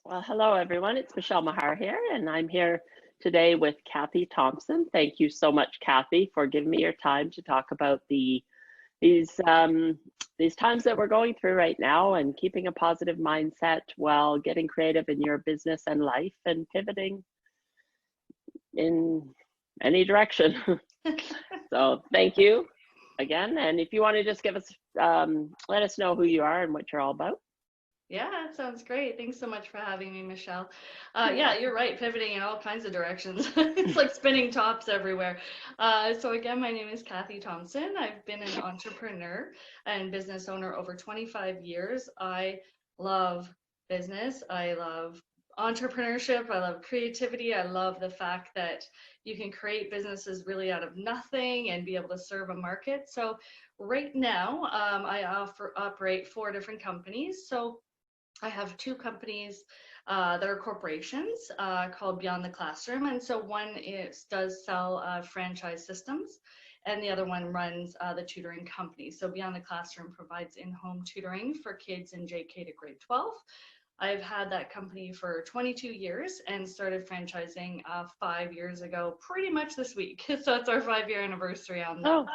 Well, hello everyone. It's Michele Maher here, and I'm here today with Cathy Thompson. Thank you so much, Cathy, for giving me your time to talk about these times that we're going through right now, and keeping a positive mindset while getting creative in your business and life, and pivoting in any direction. So thank you again. And if you want to just give us, let us know who you are and what you're all about. Yeah, that sounds great. Thanks so much for having me, Michele. Yeah, you're right, pivoting in all kinds of directions. It's like spinning tops everywhere. So again, my name is Cathy Thompson. I've been an entrepreneur and business owner over 25 years. I love business. I love entrepreneurship. I love creativity. I love the fact that you can create businesses really out of nothing and be able to serve a market. So right now, I operate 4 different companies. So I have 2 companies that are corporations called Beyond the Classroom. And so one does sell franchise systems, and the other one runs the tutoring company. So Beyond the Classroom provides in-home tutoring for kids in JK to grade 12. I've had that company for 22 years and started franchising 5 years ago, pretty much this week. So it's our 5-year anniversary on that.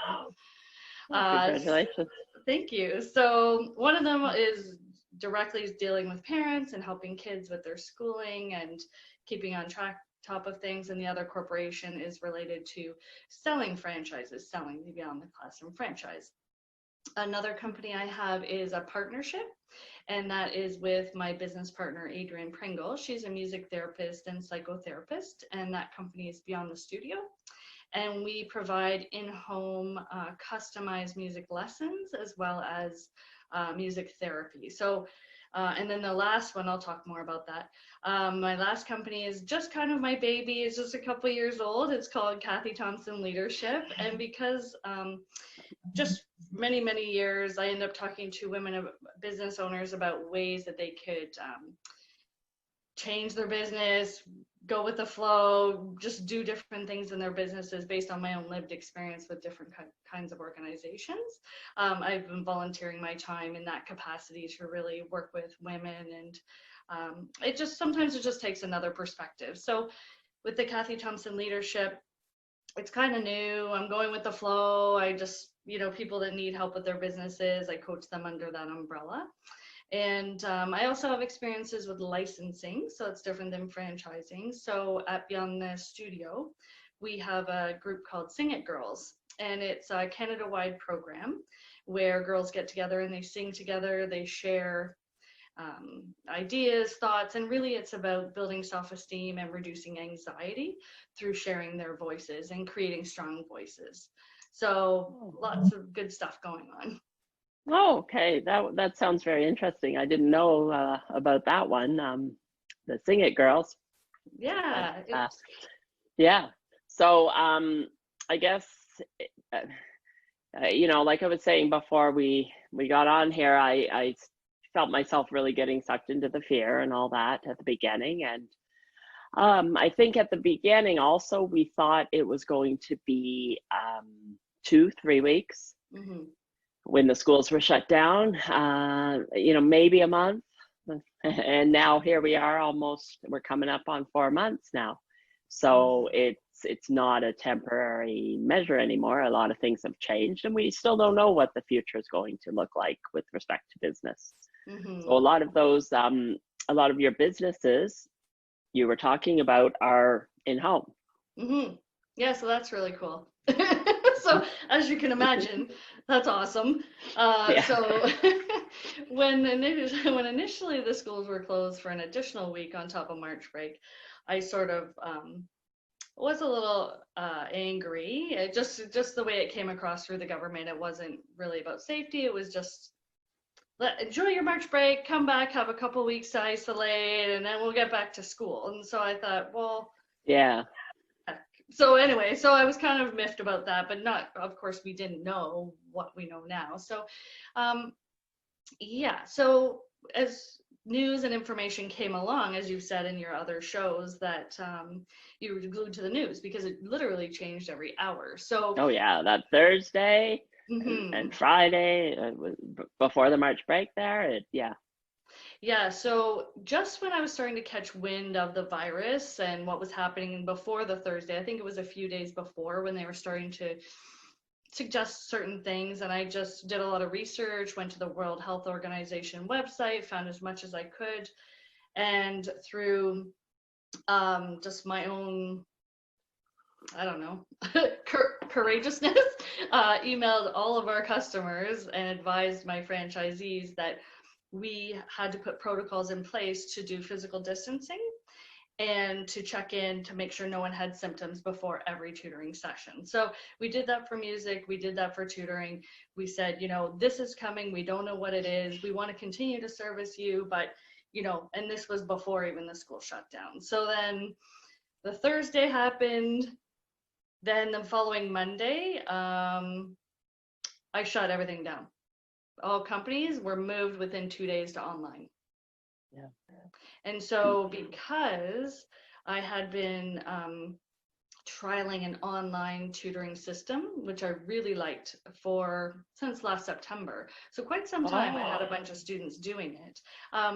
Congratulations. Thank you. So one of them is directly dealing with parents and helping kids with their schooling and keeping on top of things, and the other corporation is related to selling franchises, selling the Beyond the Classroom franchise. Another company I have is a partnership, and that is with my business partner, Adrienne Pringle. She's a music therapist and psychotherapist, and that company is Beyond the Studio. And we provide in-home customized music lessons as well as music therapy. So, and then the last one, I'll talk more about that. My last company is just kind of my baby. It's just a couple years old. It's called Cathy Thompson Leadership. And because just many, many years, I end up talking to women, business owners, about ways that they could change their business, go with the flow, just do different things in their businesses based on my own lived experience with different kinds of organizations. I've been volunteering my time in that capacity to really work with women, and sometimes it just takes another perspective. So with the Cathy Thompson Leadership, it's kind of new. I'm going with the flow. I just, people that need help with their businesses, I coach them under that umbrella. And I also have experiences with licensing, so it's different than franchising. So at Beyond the Studio, we have a group called Sing It Girls, and it's a Canada-wide program where girls get together and they sing together, they share ideas, thoughts, and really it's about building self-esteem and reducing anxiety through sharing their voices and creating strong voices. So lots of good stuff going on. Oh, okay. That sounds very interesting. I didn't know about that one. The Sing It Girls. Yeah. Yeah. So I guess like I was saying before we got on here, I felt myself really getting sucked into the fear and all that at the beginning, and I think at the beginning also we thought it was going to be 2-3 weeks. Mm-hmm. When the schools were shut down, maybe a month. And now here we are, we're coming up on 4 months now. So it's not a temporary measure anymore. A lot of things have changed, and we still don't know what the future is going to look like with respect to business. Mm-hmm. So a lot of those, a lot of your businesses you were talking about are in-home. Mm-hmm. Yeah, so that's really cool. So as you can imagine, that's awesome. So when initially the schools were closed for an additional week on top of March break, I sort of was a little angry. Just the way it came across through the government. It wasn't really about safety. It was just enjoy your March break, come back, have a couple weeks to isolate, and then we'll get back to school. And so I thought, well, yeah. So anyway, so I was kind of miffed about that, but not, of course, we didn't know what we know now. So, so as news and information came along, as you've said in your other shows, that you were glued to the news because it literally changed every hour. So, oh yeah, that Thursday and Friday before the March break there, yeah. Yeah, so just when I was starting to catch wind of the virus and what was happening before the Thursday, I think it was a few days before when they were starting to suggest certain things, and I just did a lot of research, went to the World Health Organization website, found as much as I could, and through just my own, I don't know, courageousness, emailed all of our customers and advised my franchisees that we had to put protocols in place to do physical distancing and to check in to make sure no one had symptoms before every tutoring session. So we did that for music, we did that for tutoring. We said, you know, this is coming, we don't know what it is, we want to continue to service you, but, you know, and this was before even the school shut down. So then the Thursday happened, then the following Monday, I shut everything down. All companies were moved within 2 days to online. Yeah. And so because I had been trialing an online tutoring system, which I really liked since last September. So quite some time I had a bunch of students doing it,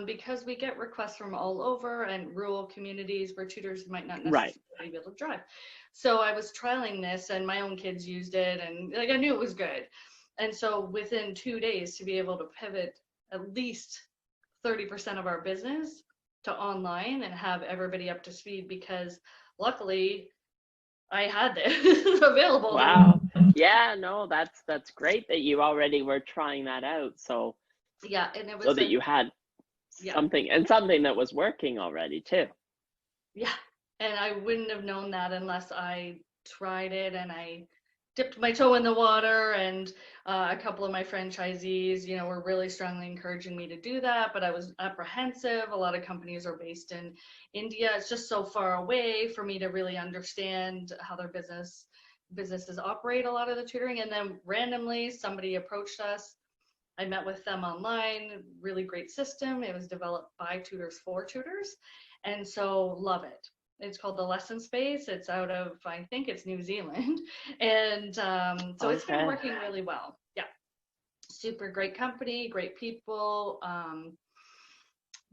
because we get requests from all over and rural communities where tutors might not necessarily be able to drive. So I was trialing this and my own kids used it and like I knew it was good. And so within 2 days to be able to pivot at least 30% of our business to online and have everybody up to speed, because luckily I had this available. Wow. Yeah, no, that's great that you already were trying that out. So yeah, and it was so that you had something and something that was working already too. Yeah, and I wouldn't have known that unless I tried it and I dipped my toe in the water, and a couple of my franchisees, you know, were really strongly encouraging me to do that, but I was apprehensive. A lot of companies are based in India. It's just so far away for me to really understand how their businesses operate, a lot of the tutoring. And then randomly somebody approached us. I met with them online, really great system. It was developed by tutors for tutors. And so love it. It's called the Lesson Space. It's out of, I think it's New Zealand. And so it's been working really well. Yeah. Super great company, great people.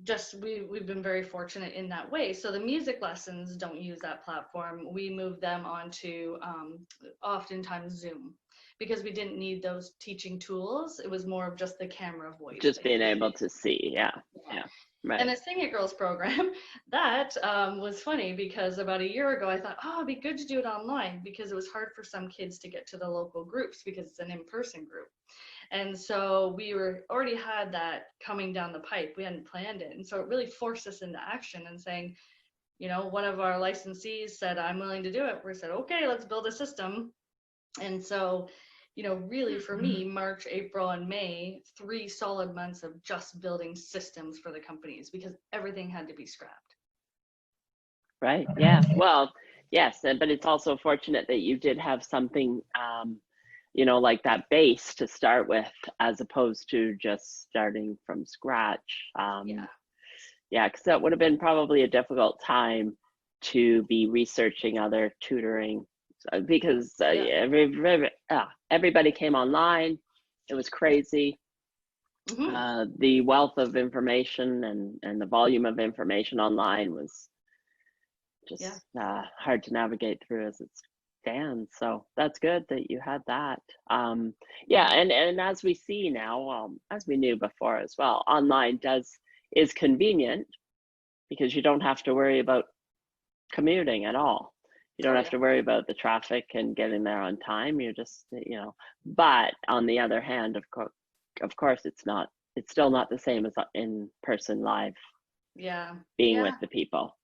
Just we've been very fortunate in that way. So the music lessons don't use that platform. We move them onto oftentimes Zoom, because we didn't need those teaching tools. It was more of just the camera voice. Just being able to see. Yeah. Yeah. Right. And the Sing It Girls program, that was funny because about a year ago, I thought, oh, it'd be good to do it online, because it was hard for some kids to get to the local groups because it's an in-person group. And so we already had that coming down the pipe. We hadn't planned it. And so it really forced us into action and saying, you know, one of our licensees said, I'm willing to do it. We said, okay, let's build a system. And so, you know, really for me, March, April, and May, 3 solid months of just building systems for the companies, because everything had to be scrapped. Right. Yeah. Well, yes, but it's also fortunate that you did have something, you know, like that base to start with, as opposed to just starting from scratch. Yeah, because that would have been probably a difficult time to be researching other tutoring, because everybody came online. It was crazy. The wealth of information and the volume of information online was just hard to navigate through as it stands. So that's good that you had that. Yeah, and as we see now, as we knew before as well, online is convenient because you don't have to worry about commuting at all. You don't have to worry about the traffic and getting there on time. You're just, you know, but on the other hand, of course, it's still not the same as in person live. Being with the people.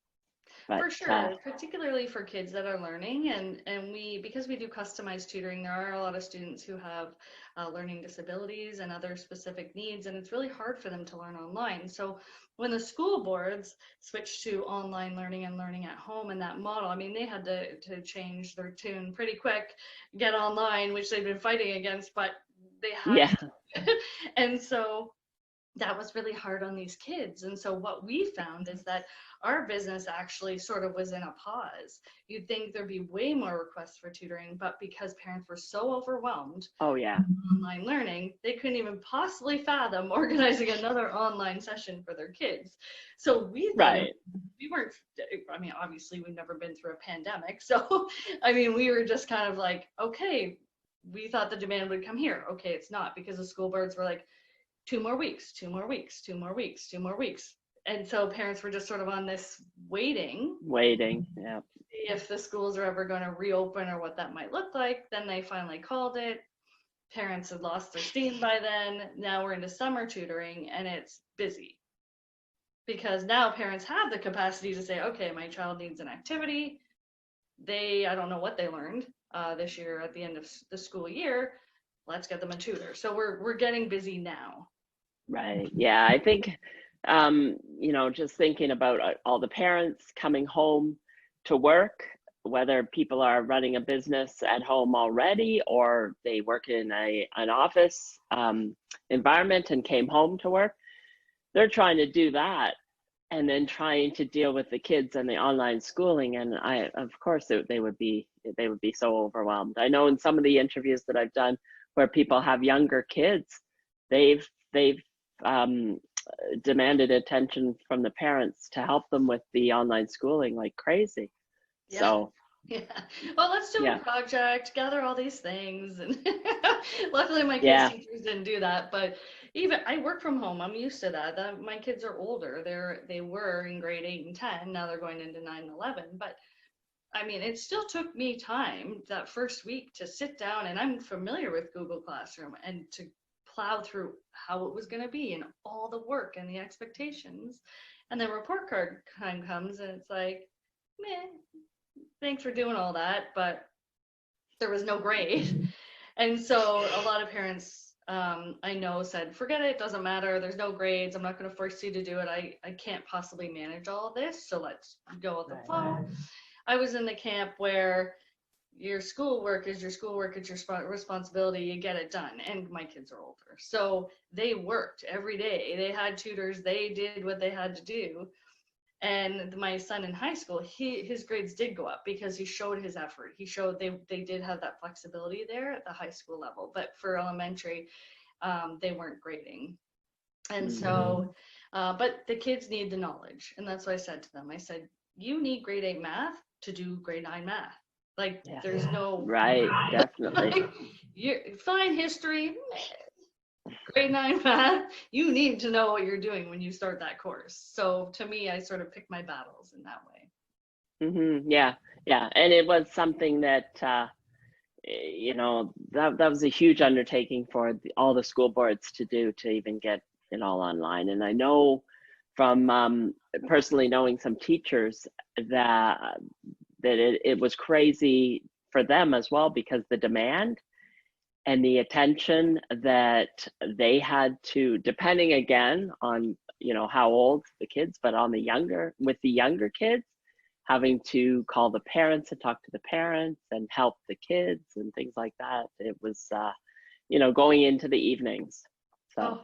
But, for sure, particularly for kids that are learning, and because we do customized tutoring, there are a lot of students who have learning disabilities and other specific needs, and it's really hard for them to learn online. So when the school boards switched to online learning and learning at home and that model, I mean, they had to change their tune pretty quick, get online, which they've been fighting against, but they had to. And so that was really hard on these kids. And so what we found is that our business actually sort of was in a pause. You'd think there'd be way more requests for tutoring, but because parents were so overwhelmed Oh yeah. with online learning, they couldn't even possibly fathom organizing another online session for their kids. So we thought Right. we weren't, I mean, obviously we've never been through a pandemic. So, I mean, we were just kind of like, okay, we thought the demand would come here. Okay, it's not, because the school boards were like, 2 more weeks, 2 more weeks, 2 more weeks, 2 more weeks. And so parents were just sort of on this waiting Yeah. if the schools are ever going to reopen or what that might look like. Then they finally called it. Parents had lost their steam by then. Now we're into summer tutoring and it's busy because now parents have the capacity to say, okay, my child needs an activity. I don't know what they learned this year at the end of the school year. Let's get them a tutor. So we're getting busy now. Right. Yeah. I think, just thinking about all the parents coming home to work, whether people are running a business at home already or they work in an office environment and came home to work, they're trying to do that and then trying to deal with the kids and the online schooling. And of course, they would be so overwhelmed. I know in some of the interviews that I've done where people have younger kids, they've demanded attention from the parents to help them with the online schooling like crazy. Yeah. So yeah. Well, let's do a project, gather all these things. And luckily my kids teachers didn't do that, but even I work from home. I'm used to that. My kids are older. They were in grade 8 and 10. Now they're going into 9 and 11. But I mean, it still took me time that first week to sit down, and I'm familiar with Google Classroom, and to plow through how it was going to be and all the work and the expectations. And then report card time comes and it's like, meh, thanks for doing all that, but there was no grade. And so a lot of parents I know said, forget it, doesn't matter, there's no grades, I'm not going to force you to do it, I can't possibly manage all of this, so let's go with the flow. I was in the camp where your schoolwork is your schoolwork, it's your responsibility, you get it done. And my kids are older, so they worked every day, they had tutors, they did what they had to do. And my son in high school, his grades did go up because he showed his effort. He showed they did have that flexibility there at the high school level, but for elementary, they weren't grading. And so, but the kids need the knowledge. And that's what I said to them. I said, you need grade 8 math to do grade 9 math. Like, there's no. Right, definitely. Like, fine history, grade 9 math, you need to know what you're doing when you start that course. So to me, I sort of pick my battles in that way. Yeah. And it was something that, that was a huge undertaking for all the school boards to do, to even get it all online. And I know from personally knowing some teachers that it was crazy for them as well, because the demand and the attention that they had to, depending again on, how old the kids, but with the younger kids, having to call the parents and talk to the parents and help the kids and things like that. It was, going into the evenings. So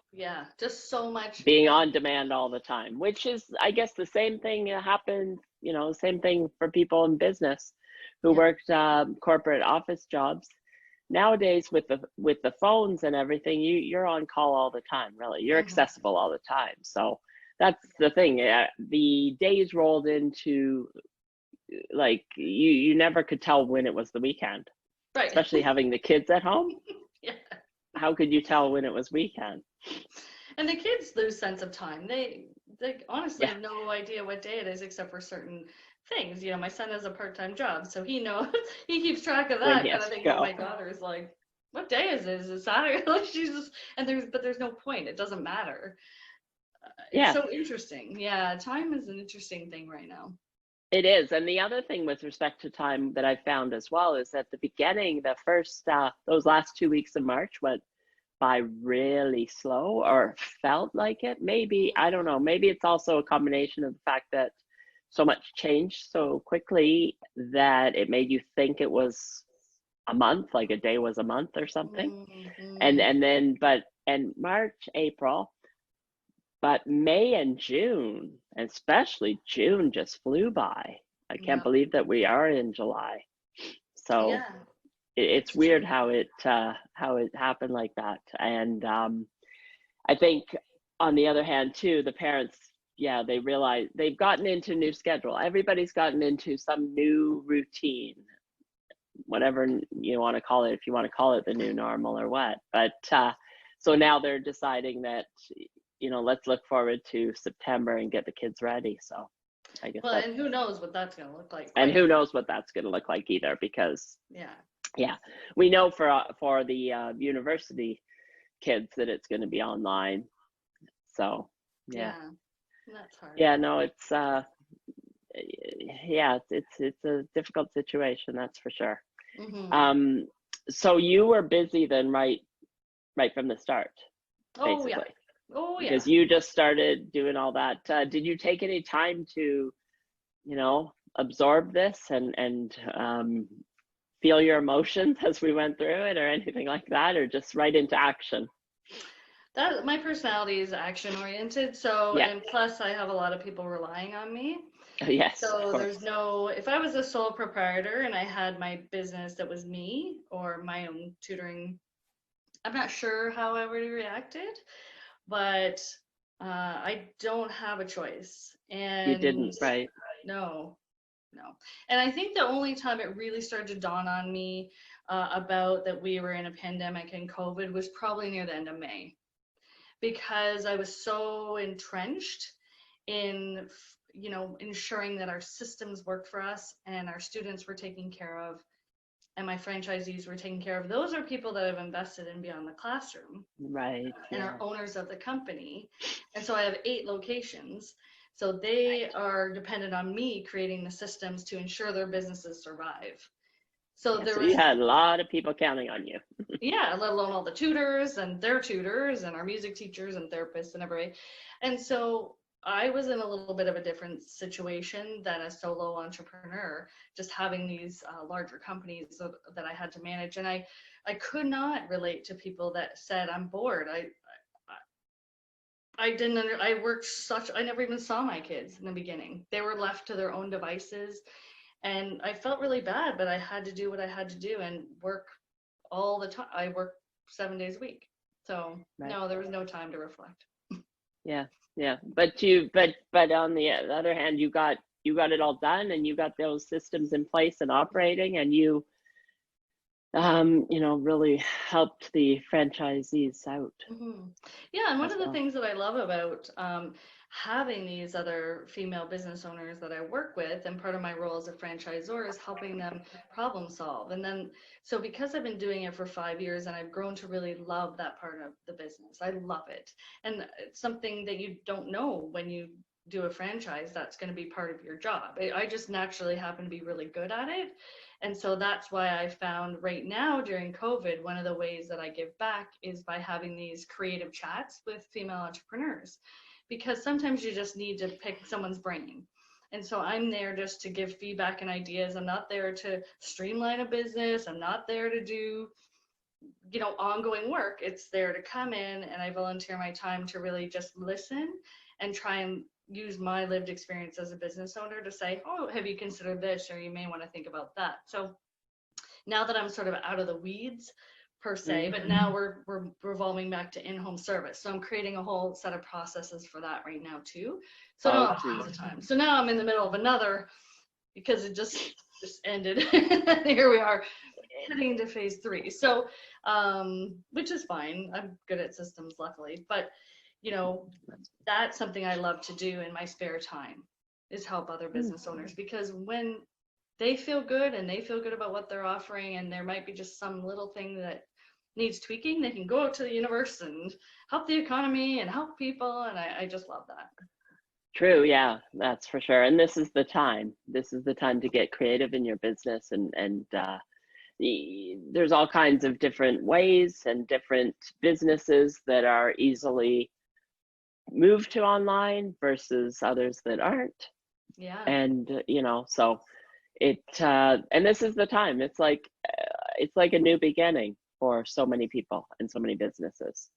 just so much being on demand all the time, which is, I guess, the same thing happened, same thing for people in business who worked corporate office jobs. Nowadays with the phones and everything, you're on call all the time, really. You're accessible all the time. So that's the thing. The days rolled into, like, you never could tell when it was the weekend, right? Especially having the kids at home. How could you tell when it was weekend? And the kids lose sense of time. They honestly have no idea what day it is except for certain things. My son has a part-time job, so he knows, he keeps track of that kind of thing. My daughter's like, what day is it? Is it Saturday? She's just, but there's no point. It doesn't matter. It's so interesting. Yeah, time is an interesting thing right now. It is. And the other thing with respect to time that I found as well is at the beginning, the first, those last 2 weeks of March went by really slow, or felt like it. Maybe, I don't know, maybe it's also a combination of the fact that so much changed so quickly that it made you think it was a month, like a day was a month or something. And then, and March, April, But May and June, especially June, just flew by. I can't Yeah. believe that we are in July. So Yeah, it's it's weird true. how it happened like that. And I think on the other hand too, the parents, yeah, they realize they've gotten into a new schedule. Everybody's gotten into some new routine, whatever you want to call it, if you want to call it the new normal or what. But so now they're deciding that, let's look forward to September and get the kids ready. So I guess Well, that, and who knows what that's going to look like, and quite who frankly. knows what that's going to look like either, because Yeah. yeah, we know for the university kids that it's going to be online. So yeah, That's hard. yeah, no, it's yeah, it's a difficult situation, that's for sure. Mm-hmm. So you were busy then, right from the start, Oh yeah. basically, Oh yeah. because you just started doing all that. Did you take any time to, absorb this and feel your emotions as we went through it, or anything like that, or just right into action? That my personality is action oriented, so Yeah. and plus I have a lot of people relying on me. Yes, of So course. there's no, if I was a sole proprietor and I had my business that was me or my own tutoring, I'm not sure how I would have reacted, but I don't have a choice. You And didn't, right? no, no. And I think the only time it really started to dawn on me about that we were in a pandemic and COVID was probably near the end of May, because I was so entrenched in, ensuring that our systems worked for us and our students were taken care of and my franchisees were taken care of. Those are people that have invested in beyond the classroom Right. and Yeah. are owners of the company. And so I have 8 locations. So they are dependent on me creating the systems to ensure their businesses survive. So Yeah. there So was, you had a lot of people counting on you. yeah, let alone all the tutors and their tutors and our music teachers and therapists and everybody. And so I was in a little bit of a different situation than a solo entrepreneur, just having these larger companies that I had to manage. And I could not relate to people that said, I'm bored. I didn't, I never even saw my kids in the beginning. They were left to their own devices. And I felt really bad, but I had to do what I had to do and work all the time. I work 7 days a week. So Right. no, there was no time to reflect. Yeah. Yeah. But on the other hand, you got it all done, and you got those systems in place and operating, and you really helped the franchisees out. Mm-hmm. Yeah, and one as of the well. things that I love about having these other female business owners that I work with, and part of my role as a franchisor is helping them problem solve. And then, so because I've been doing it for 5 years and I've grown to really love that part of the business, I love it. And it's something that you don't know when you do a franchise that's going to be part of your job. I just naturally happen to be really good at it. And so that's why I found right now during COVID, one of the ways that I give back is by having these creative chats with female entrepreneurs, because sometimes you just need to pick someone's brain. And so I'm there just to give feedback and ideas. I'm not there to streamline a business. I'm not there to do, ongoing work. It's there to come in, and I volunteer my time to really just listen and try and use my lived experience as a business owner to say, oh, have you considered this? Or you may want to think about that. So now that I'm sort of out of the weeds per se, but now we're revolving back to in-home service. So I'm creating a whole set of processes for that right now too. So I don't have tons of time. So now I'm in the middle of another, because it just ended. Here we are heading into phase 3. So which is fine. I'm good at systems, luckily. But that's something I love to do in my spare time, is help other business owners, because when they feel good and they feel good about what they're offering, and there might be just some little thing that needs tweaking, they can go out to the universe and help the economy and help people. And I just love that. True. Yeah, that's for sure. And this is the time. This is the time to get creative in your business, and there's all kinds of different ways and different businesses that are easily moved to online versus others that aren't. Yeah. And so and this is the time. It's like a new beginning for so many people and so many businesses.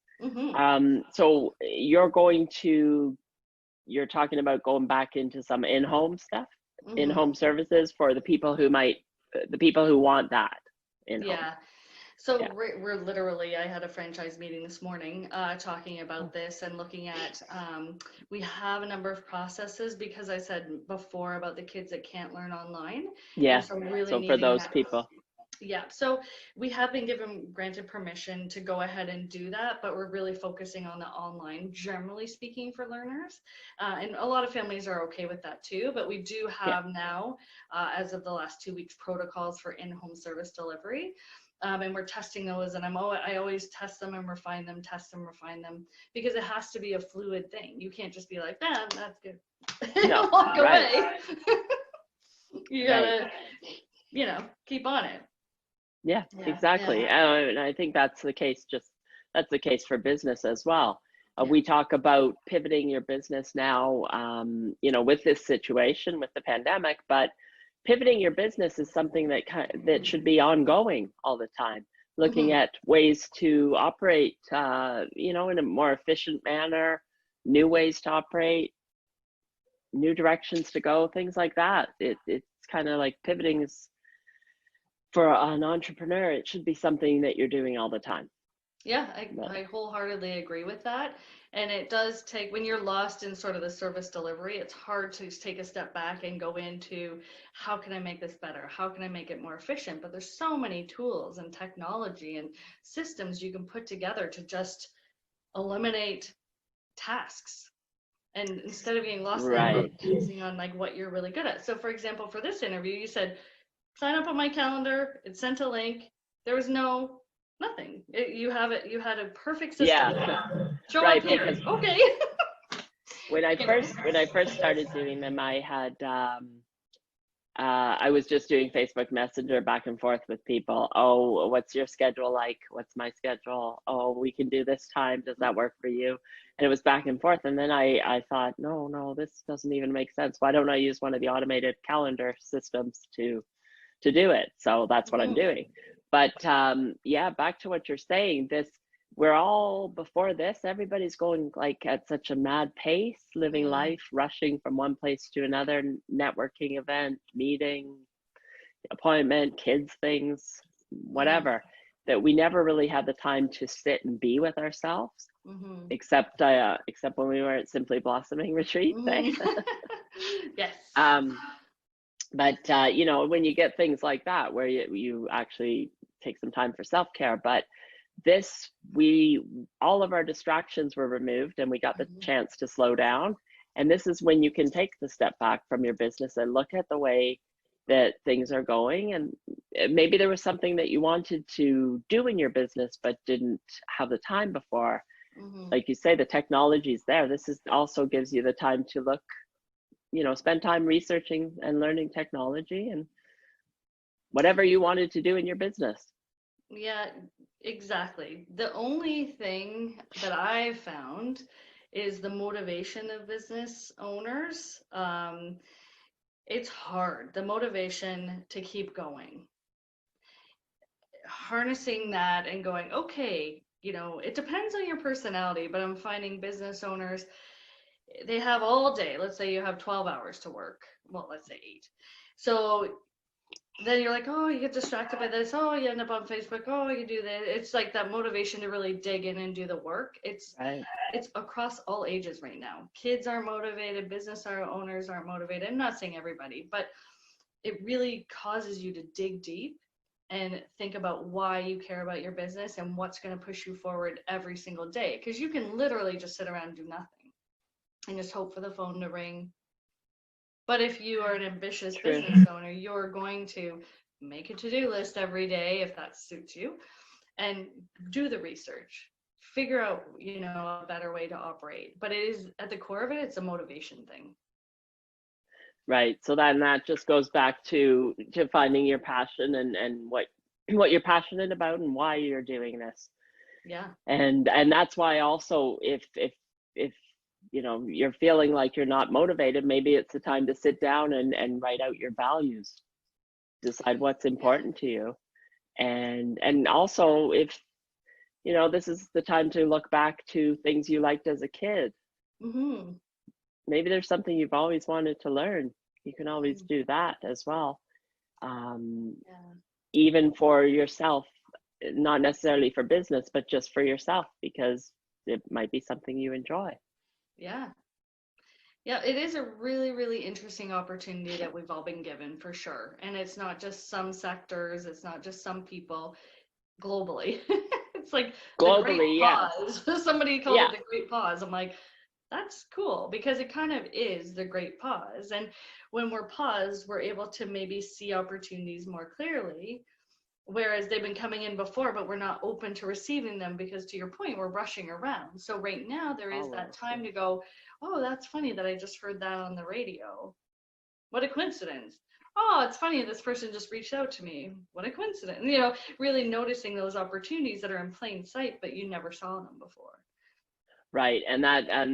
So you're talking about going back into some in-home stuff, in-home services for the people who want that in-home. Yeah. So we're literally, I had a franchise meeting this morning talking about this and looking at, we have a number of processes because I said before about the kids that can't learn online. Yeah. And so really so for those that, people. Yeah. So we have been granted permission to go ahead and do that, but we're really focusing on the online, generally speaking, for learners. And a lot of families are okay with that too, but we do have now, as of the last 2 weeks, protocols for in-home service delivery. And we're testing those, and I always test them and refine them, because it has to be a fluid thing. You can't just be like, that's good. No, walk away. You gotta, keep on it. Yeah, exactly. And I think that's the case for business as well. We talk about pivoting your business now, with this situation, with the pandemic, but pivoting your business is something that should be ongoing all the time. Looking at ways to operate, in a more efficient manner, new ways to operate, new directions to go, things like that. It's kind of like pivoting is, for an entrepreneur, it should be something that you're doing all the time. Yeah, I wholeheartedly agree with that. And it does take, when you're lost in sort of the service delivery, it's hard to take a step back and go into how can I make this better? How can I make it more efficient? But there's so many tools and technology and systems you can put together to just eliminate tasks. And instead of getting lost in focusing on like what you're really good at. So for example, for this interview, you said, sign up on my calendar, it sent a link. There was nothing. You had a perfect system. Yeah. Show up here. Because okay. when I first started doing them, I had I was just doing Facebook Messenger back and forth with people. Oh, what's your schedule like? What's my schedule? Oh, we can do this time. Does that work for you? And it was back and forth. And then I thought, no, this doesn't even make sense. Why don't I use one of the automated calendar systems to do it? So that's what I'm doing. But back to what you're saying, we're all, before this, everybody's going like at such a mad pace, living life, rushing from one place to another, networking event, meeting, appointment, kids things, whatever, that we never really had the time to sit and be with ourselves, except when we were at Simply Blossoming Retreat. Yes. But when you get things like that, where you actually take some time for self-care, but all of our distractions were removed and we got the chance to slow down. And this is when you can take the step back from your business and look at the way that things are going. And maybe there was something that you wanted to do in your business, but didn't have the time before. Like you say, the technology is there. This also gives you the time to look, spend time researching and learning technology and whatever you wanted to do in your business. Yeah, exactly. The only thing that I've found is the motivation of business owners. It's hard, the motivation to keep going. Harnessing that and going, okay, it depends on your personality, but I'm finding business owners, they have all day. Let's say you have 12 hours to work. Well, let's say 8. So then you're like, oh, you get distracted by this. Oh, you end up on Facebook. Oh, you do that. It's like that motivation to really dig in and do the work. It's across all ages right now. Kids are motivated. Business owners aren't motivated. I'm not saying everybody, but it really causes you to dig deep and think about why you care about your business and what's going to push you forward every single day. Because you can literally just sit around and do nothing and just hope for the phone to ring. But if you are an ambitious business owner, you're going to make a to-do list every day, if that suits you, and do the research, figure out, a better way to operate. But it is, at the core of it, it's a motivation thing. Right. So then that just goes back to finding your passion and what you're passionate about and why you're doing this. Yeah. And that's why also if you're feeling like you're not motivated, maybe it's the time to sit down and write out your values, decide what's important to you. And also if you know, this is the time to look back to things you liked as a kid. Mm-hmm. Maybe there's something you've always wanted to learn. You can always Mm-hmm. do that as well. Um, Yeah. Even for yourself, not necessarily for business, but just for yourself, because it might be something you enjoy. Yeah. Yeah, it is a really, really interesting opportunity that we've all been given for sure. And it's not just some sectors, it's not just some people globally. It's like the great Globally, yes. pause. Somebody called Yeah, it the great pause. I'm like, that's cool because it kind of is the great pause. And when we're paused, we're able to maybe see opportunities more clearly. Whereas they've been coming in before, but we're not open to receiving them because, to your point, we're rushing around. So right now there is that always. time Yeah. to go, oh, that's funny that I just heard that on the radio. What a coincidence. Oh, it's funny this person just reached out to me. What a coincidence. You know, really noticing those opportunities that are in plain sight, but you never saw them before. Right, and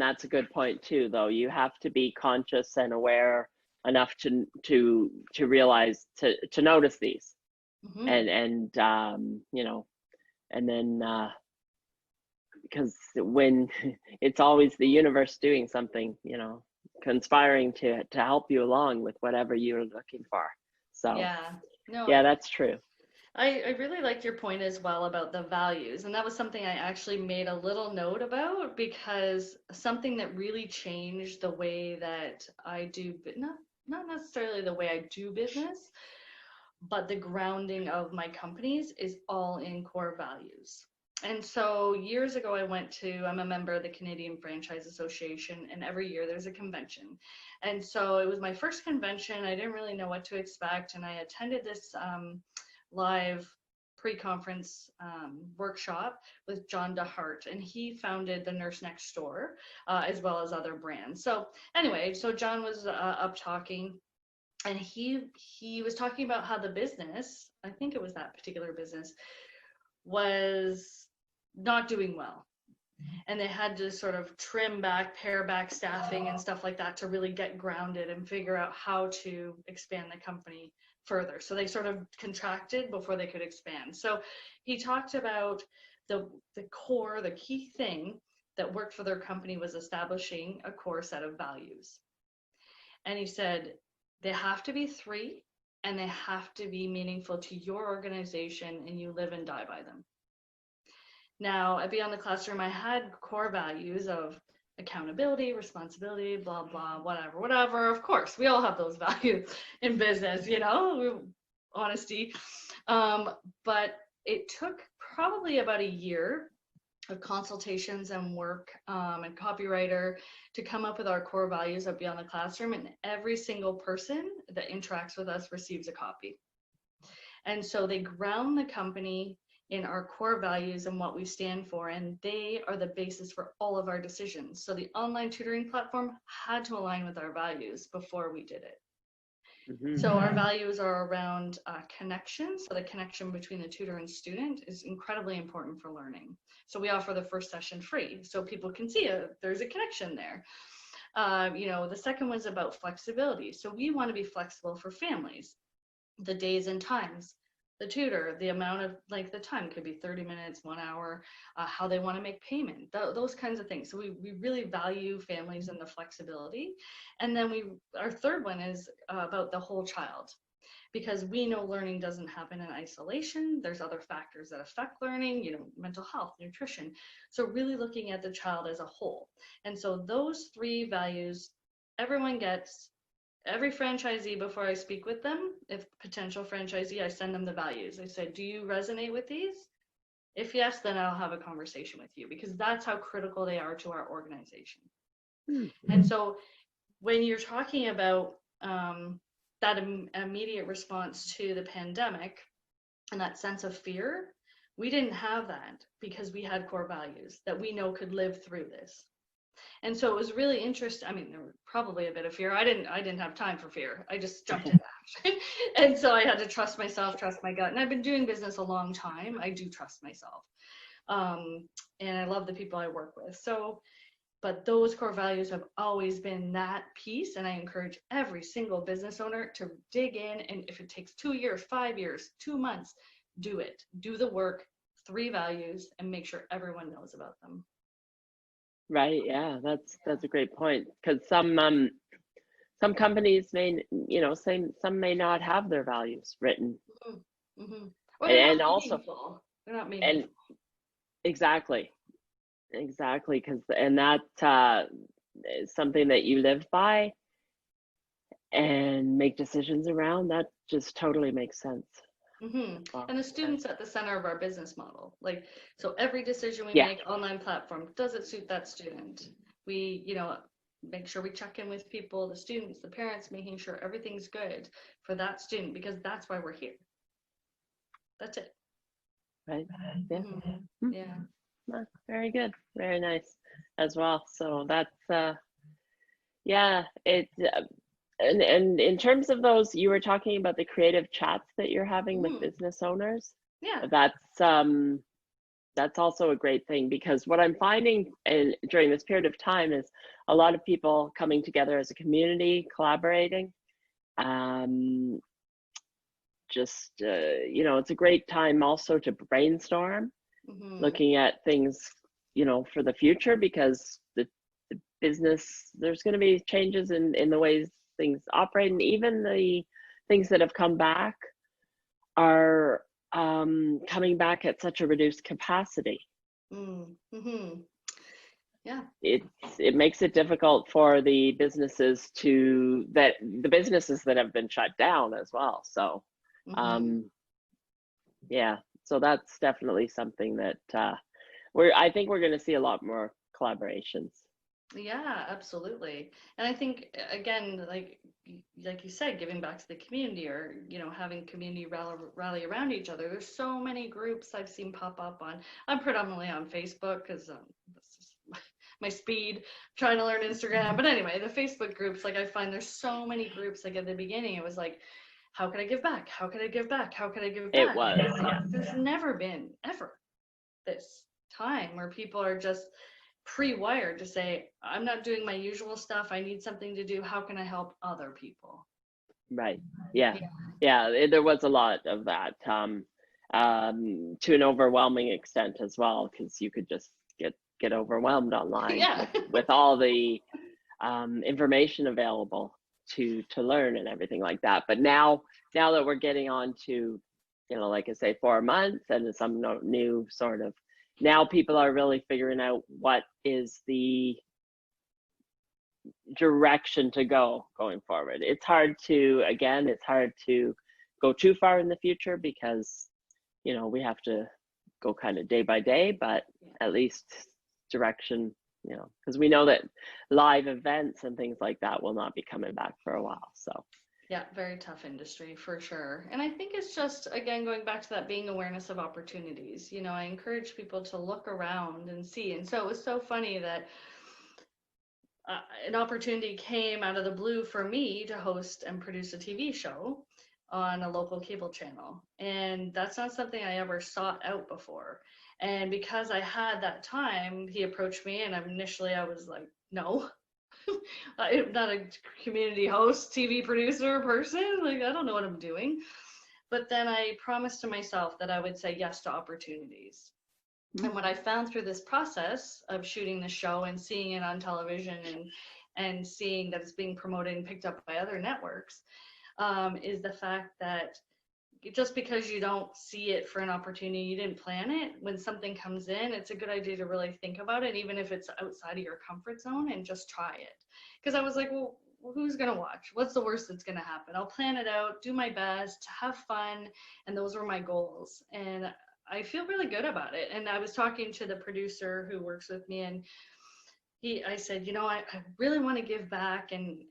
that's a good point too, though. You have to be conscious and aware enough to realize to notice these, Mm-hmm. and you know, and then because when it's always the universe doing something, you know, conspiring to help you along with whatever you're looking for. So Yeah. No, yeah, that's true. I really liked your point as well about the values. And that was something I actually made a little note about because something that really changed the way that I do, not necessarily the way I do business, but the grounding of my companies is all in core values. And so years ago, I'm a member of the Canadian Franchise Association, and every year there's a convention. And so it was my first convention. I didn't really know what to expect. And I attended this live pre-conference workshop with John DeHart, and he founded the Nurse Next Door as well as other brands. So anyway, so John was up talking, and he was talking about how the business, I think it was that particular business, was not doing well. And they had to sort of trim back, pare back staffing and stuff like that to really get grounded and figure out how to expand the company further. So they sort of contracted before they could expand. So he talked about the core, the key thing that worked for their company was establishing a core set of values. And he said, they have to be 3 and they have to be meaningful to your organization and you live and die by them. Now, at Beyond the Classroom, I had core values of accountability, responsibility, blah, blah, whatever. Of course, we all have those values in business, you know, honesty. But it took probably about a year of consultations and work and copywriter to come up with our core values at Beyond the Classroom. And every single person that interacts with us receives a copy. And so they ground the company in our core values and what we stand for, and they are the basis for all of our decisions. So the online tutoring platform had to align with our values before we did it. Mm-hmm. So our values are around connection. So the connection between the tutor and student is incredibly important for learning. So we offer the first session free, so people can see there's a connection there. You know, the second one's about flexibility. So we want to be flexible for families, the days and times. The tutor, the amount of the time could be 30 minutes, 1 hour, how they want to make payment, those kinds of things. So we really value families and the flexibility. And then our third one is about the whole child, because we know learning doesn't happen in isolation. There's other factors that affect learning, you know, mental health, nutrition. So really looking at the child as a whole. And so those 3 values, everyone gets. Every franchisee, before I speak with them, if potential franchisee, I send them the values. I said, do you resonate with these? If yes, then I'll have a conversation with you, because that's how critical they are to our organization. Mm-hmm. And so when you're talking about that immediate response to the pandemic and that sense of fear, we didn't have that because we had core values that we know could live through this. And so it was really interesting. I mean, there was probably a bit of fear. I didn't have time for fear. I just jumped into action. And so I had to trust myself, trust my gut. And I've been doing business a long time. I do trust myself. And I love the people I work with. So, but those core values have always been that piece. And I encourage every single business owner to dig in. And if it takes 2 years, 5 years, 2 months, do it. Do the work 3 values and make sure everyone knows about them. Right. Yeah, that's a great point, because some companies may, some may not have their values written. Mm-hmm. Mm-hmm. Or they're And not also, meaningful. They're not meaningful. and exactly, because and that is something that you live by and make decisions around. That just totally makes sense. Mm-hmm. And the student's at the center of our business model. Like, so every decision we Yeah. make, online platform, does it suit that student? We, make sure we check in with people, the students, the parents, making sure everything's good for that student, because that's why we're here. That's it. Right. Yeah. Mm-hmm. Yeah. Very good. Very nice as well. So that's yeah, it and in terms of those, you were talking about the creative chats that you're having with business owners. Yeah. That's also a great thing, because what I'm finding during this period of time is a lot of people coming together as a community, collaborating. It's a great time also to brainstorm, looking at things, for the future, because the business, there's going to be changes in the ways things operate, and even the things that have come back are coming back at such a reduced capacity. Mm-hmm. Yeah. It makes it difficult for the businesses that have been shut down as well. So yeah, so that's definitely something that I think we're going to see a lot more collaborations. Yeah, absolutely. And I think, again, like you said, giving back to the community, or having community rally around each other. There's so many groups I've seen pop up on. I'm predominantly on Facebook, because that's just my speed. I'm trying to learn Instagram, but anyway, the Facebook groups, like, I find there's so many groups. Like, at the beginning, it was like, how can I give back? How can I give back? How can I give back? It was, yeah. There's never been ever this time where people are just pre-wired to say, I'm not doing my usual stuff, I need something to do, how can I help other people? Right. Yeah. There was a lot of that, to an overwhelming extent as well, because you could just get overwhelmed online with all the information available to learn and everything like that. But now that we're getting on to, like I say, 4 months and some new sort of, now people are really figuring out what is the direction to going forward. It's hard to go too far in the future, because we have to go kind of day by day, but at least direction, because we know that live events and things like that will not be coming back for a while. So yeah, very tough industry for sure. And I think it's just, again, going back to that, being awareness of opportunities. I encourage people to look around and see. And so it was so funny that an opportunity came out of the blue for me to host and produce a TV show on a local cable channel. And that's not something I ever sought out before. And because I had that time, he approached me, and initially I was like, no. I'm not a community host, TV producer person. Like, I don't know what I'm doing. But then I promised to myself that I would say yes to opportunities. And what I found through this process of shooting the show and seeing it on television and seeing that it's being promoted and picked up by other networks, is the fact that just because you don't see it for an opportunity, you didn't plan it, when something comes in, it's a good idea to really think about it, even if it's outside of your comfort zone, and just try it. Because I was like, well, who's going to watch? What's the worst that's going to happen? I'll plan it out, do my best, have fun. And those were my goals. And I feel really good about it. And I was talking to the producer who works with me, and I said, I really want to give back and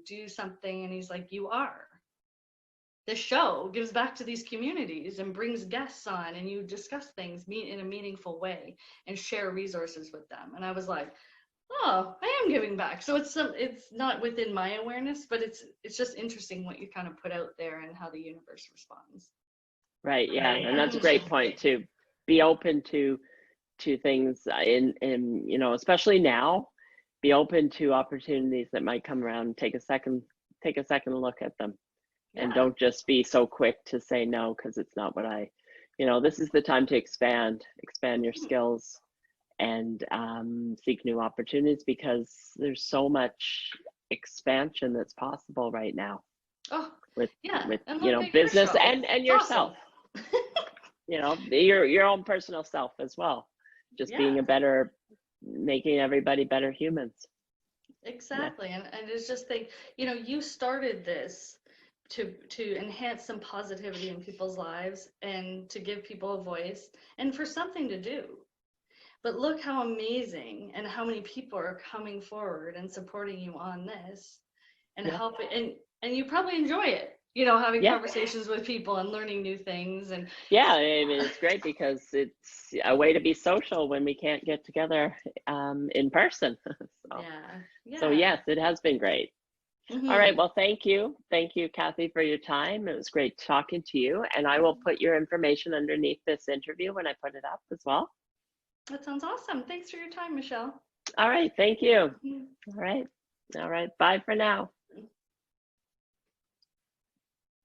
do something. And he's like, you are. This show gives back to these communities and brings guests on, and you discuss things in a meaningful way and share resources with them. And I was like, oh, I am giving back. So it's not within my awareness, but it's just interesting what you kind of put out there and how the universe responds. Right. Yeah. And that's a great point too. Be open to things in especially now, be open to opportunities that might come around. Take a second look at them. Yeah. And don't just be so quick to say no, because it's not what I this is the time to expand your skills and seek new opportunities, because there's so much expansion that's possible right now with and look at business yourself. and yourself. Awesome. Your own personal self as well. Just being making everybody better humans. Exactly. And it's just you started this to enhance some positivity in people's lives and to give people a voice and for something to do. But look how amazing and how many people are coming forward and supporting you on this and helping, and you probably enjoy it, having conversations with people and learning new things. And I mean, it's great because it's a way to be social when we can't get together in person. So yes, it has been great. All right, well, thank you, Cathy, for your time. It was great talking to you, and I will put your information underneath this interview when I put it up as well. That sounds awesome. Thanks for your time, Michelle. All right, thank you. All right, bye for now.